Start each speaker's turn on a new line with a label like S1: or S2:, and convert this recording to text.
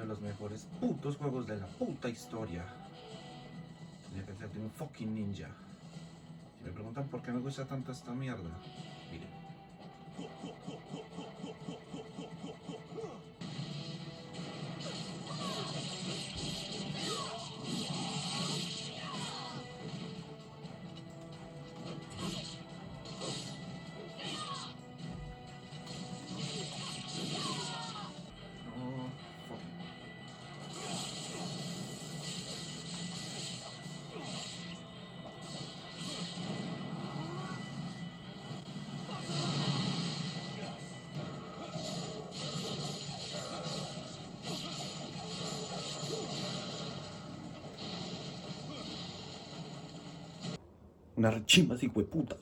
S1: los mejores putos juegos de la puta historia. Tenía que ser de un fucking ninja. Si me preguntan por qué me gusta tanto esta mierda, miren. No, fucking. Una rechimba así, hueputa.